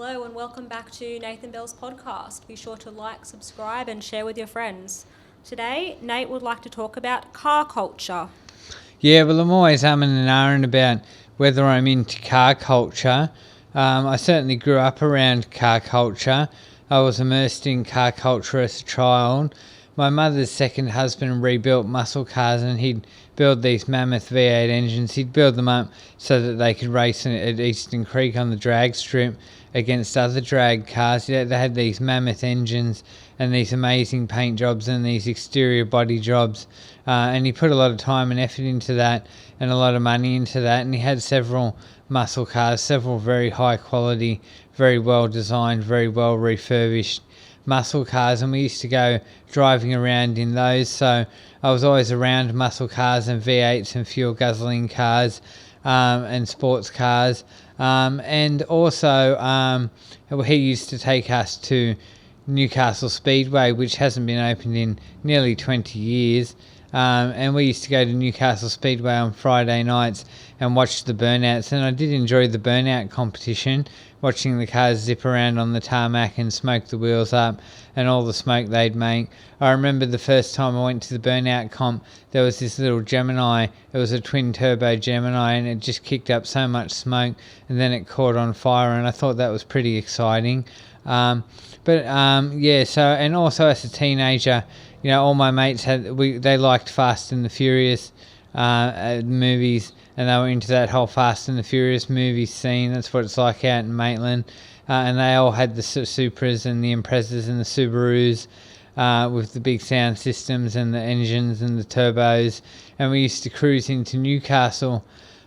Hello and welcome back to Nathan Bell's podcast. Be sure to like, subscribe and share with your friends. Today, Nate would like to talk about car culture. Yeah, well, I'm always umming and ahhing about whether I'm into car culture. I certainly grew up around car culture. I was immersed in car culture as a child. My mother's second husband rebuilt muscle cars, and he'd build these mammoth V8 engines. He'd build them up so that they could race at Eastern Creek on the drag strip against other drag cars. They had these mammoth engines and these amazing paint jobs and these exterior body jobs. And he put a lot of time and effort into that and a lot of money into that. And he had several muscle cars, several very high quality, very well designed, very well refurbished muscle cars, and we used to go driving around in those. So I was always around muscle cars and V8s and fuel guzzling cars and sports cars. And also he used to take us to Newcastle Speedway, which hasn't been opened in nearly 20 years. And we used to go to Newcastle Speedway on Friday nights and watch the burnouts. And I did enjoy the burnout competition, watching the cars zip around on the tarmac and smoke the wheels up and all the smoke they'd make. I remember the first time I went to the burnout comp, there was this little Gemini. It was a twin turbo Gemini, and it just kicked up so much smoke, and then it caught on fire, and I thought that was pretty exciting. So, and also as a teenager, all my mates they liked Fast and the Furious movies, and they were into that whole Fast and the Furious movie scene. That's what it's like out in Maitland. And they all had the Supras and the Imprezas and the Subarus with the big sound systems and the engines and the turbos. And we used to cruise into Newcastle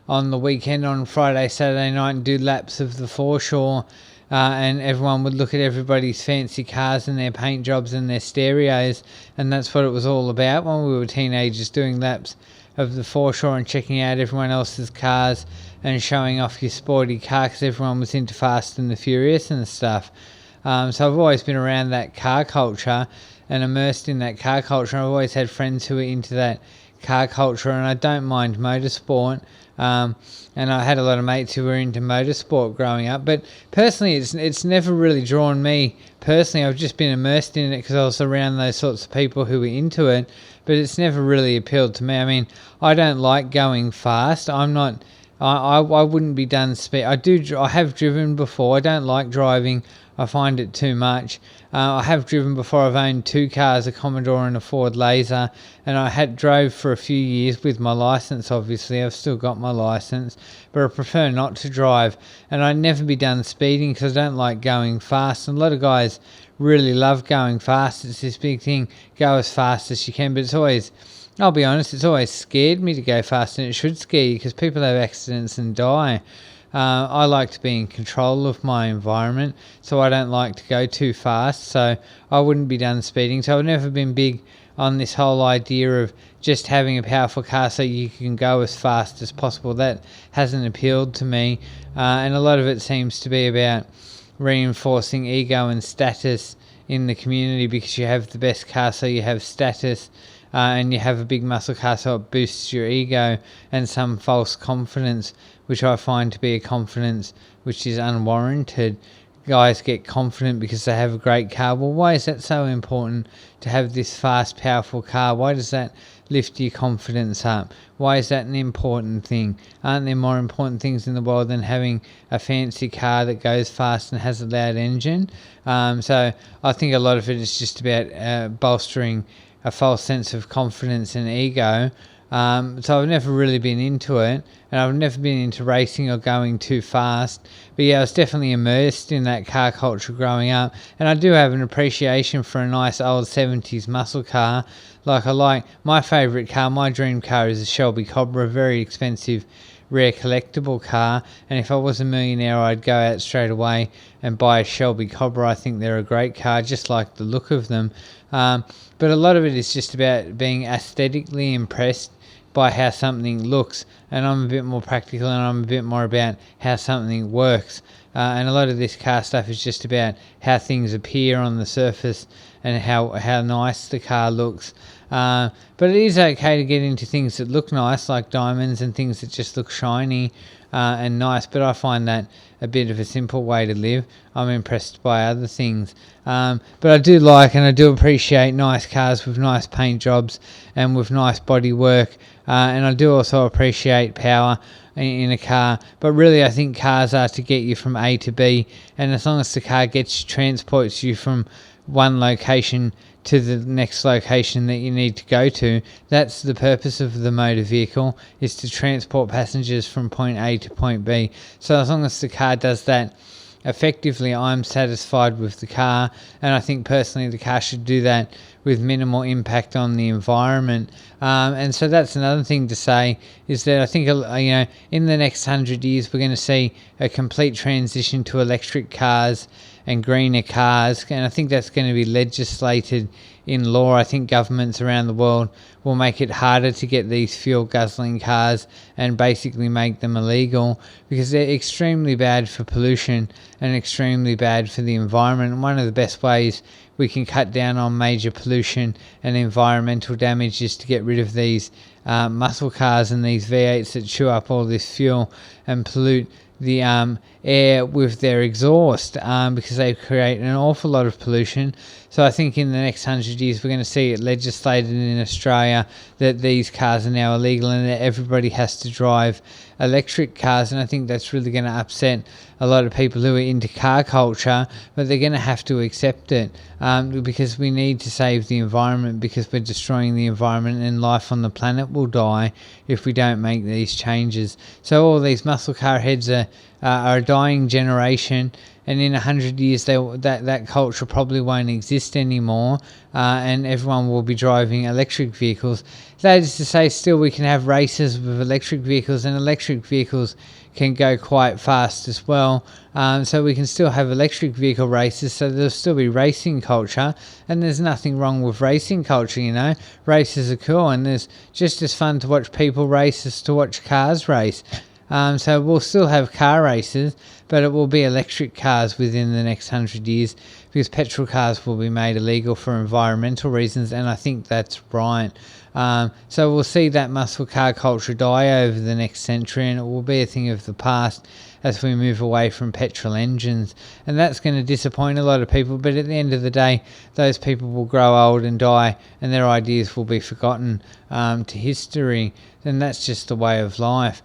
on the weekend on Friday, Saturday night and do laps of the foreshore. And everyone would look at everybody's fancy cars and their paint jobs and their stereos, and that's what it was all about when we were teenagers, doing laps of the foreshore and checking out everyone else's cars and showing off your sporty car, because everyone was into Fast and the Furious and stuff. So I've always been around that car culture and immersed in that car culture. I've always had friends who are into that car culture, and I don't mind motorsport. And I had a lot of mates who were into motorsport growing up, but personally it's never really drawn me. Personally, I've just been immersed in it because I was around those sorts of people who were into it, but it's never really appealed to me. I mean, I don't like going fast. I wouldn't be done speed. I have driven before. I don't like driving. I find it too much. I have driven before. I've owned two cars, a Commodore and a Ford Laser, and I drove for a few years with my license. Obviously, I've still got my license, but I prefer not to drive. And I'd never be done speeding because I don't like going fast. And a lot of guys really love going fast. It's this big thing: go as fast as you can. But I'll be honest, it's always scared me to go fast, and it should scare you because people have accidents and die. I like to be in control of my environment, so I don't like to go too fast, so I wouldn't be done speeding. So I've never been big on this whole idea of just having a powerful car so you can go as fast as possible. That hasn't appealed to me, and a lot of it seems to be about reinforcing ego and status in the community, because you have the best car so you have status, and you have a big muscle car so it boosts your ego and some false confidence, which I find to be a confidence which is unwarranted. Guys get confident because they have a great car. Well, why is that so important to have this fast, powerful car? Why does that lift your confidence up? Why is that an important thing? Aren't there more important things in the world than having a fancy car that goes fast and has a loud engine? So I think a lot of it is just about bolstering a false sense of confidence and ego. So I've never really been into it, and I've never been into racing or going too fast. But yeah, I was definitely immersed in that car culture growing up, and I do have an appreciation for a nice old 70s muscle car. My favourite car, my dream car is a Shelby Cobra, a very expensive, rare collectible car, and if I was a millionaire I'd go out straight away and buy a Shelby Cobra. I think they're a great car, just like the look of them. But a lot of it is just about being aesthetically impressed by how something looks, and I'm a bit more practical, and I'm a bit more about how something works. And a lot of this car stuff is just about how things appear on the surface and how nice the car looks. But it is okay to get into things that look nice, like diamonds and things that just look shiny and nice, but I find that a bit of a simple way to live. I'm impressed by other things. But I do like and I do appreciate nice cars with nice paint jobs and with nice body work. And I do also appreciate power in a car. But really, I think cars are to get you from A to B. And as long as the car transports you from one location to the next location that you need to go to, that's the purpose of the motor vehicle, is to transport passengers from point A to point B. So as long as the car does that effectively, I'm satisfied with the car, and I think personally the car should do that with minimal impact on the environment. And so that's another thing to say, is that I think in the next 100 years we're going to see a complete transition to electric cars and greener cars, and I think that's going to be legislated in law. I think governments around the world will make it harder to get these fuel guzzling cars and basically make them illegal, because they're extremely bad for pollution and extremely bad for the environment. And one of the best ways we can cut down on major pollution and environmental damage is to get rid of these muscle cars and these V8s that chew up all this fuel and pollute the air with their exhaust, because they create an awful lot of pollution. So I think in the next 100 years we're going to see it legislated in Australia that these cars are now illegal and that everybody has to drive electric cars. And I think that's really going to upset a lot of people who are into car culture, but they're going to have to accept it, because we need to save the environment, because we're destroying the environment and life on the planet will die if we don't make these changes. So all these muscle car heads are a dying generation, and in 100 years that culture probably won't exist anymore, and everyone will be driving electric vehicles. That is to say, still we can have races with electric vehicles, and electric vehicles can go quite fast as well. So we can still have electric vehicle races, so there'll still be racing culture, and there's nothing wrong with racing culture, Races are cool, and there's just as fun to watch people race as to watch cars race. So we'll still have car races, but it will be electric cars within the next 100 years, because petrol cars will be made illegal for environmental reasons, and I think that's right. So we'll see that muscle car culture die over the next century, and it will be a thing of the past as we move away from petrol engines, and that's going to disappoint a lot of people. But at the end of the day, those people will grow old and die, and their ideas will be forgotten to history, and that's just the way of life.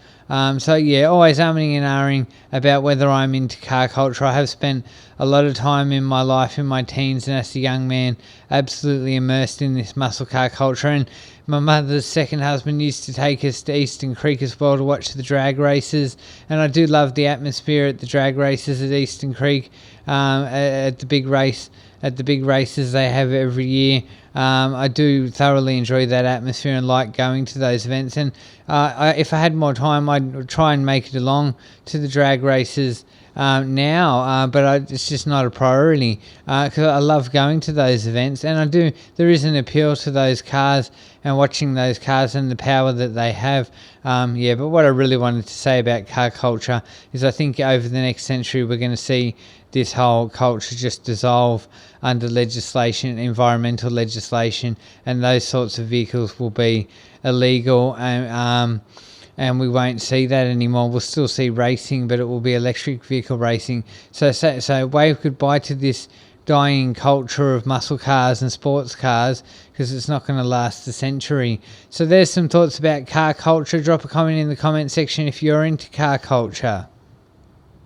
So yeah, always umming and ahhing about whether I'm into car culture. I have spent a lot of time in my life, in my teens and as a young man, absolutely immersed in this muscle car culture. And my mother's second husband used to take us to Eastern Creek as well to watch the drag races, and I do love the atmosphere at the drag races at Eastern Creek, at the big races they have every year. I do thoroughly enjoy that atmosphere and like going to those events, and if I had more time I'd try and make it along to the drag races now, but it's just not a priority, because I love going to those events, and there is an appeal to those cars and watching those cars and the power that they have. But what I really wanted to say about car culture is I think over the next century we're going to see this whole culture just dissolve under legislation, environmental legislation, and those sorts of vehicles will be illegal, and we won't see that anymore. We'll still see racing, but it will be electric vehicle racing. So wave goodbye to this dying culture of muscle cars and sports cars, because it's not going to last a century. So there's some thoughts about car culture. Drop a comment in the comment section if you're into car culture.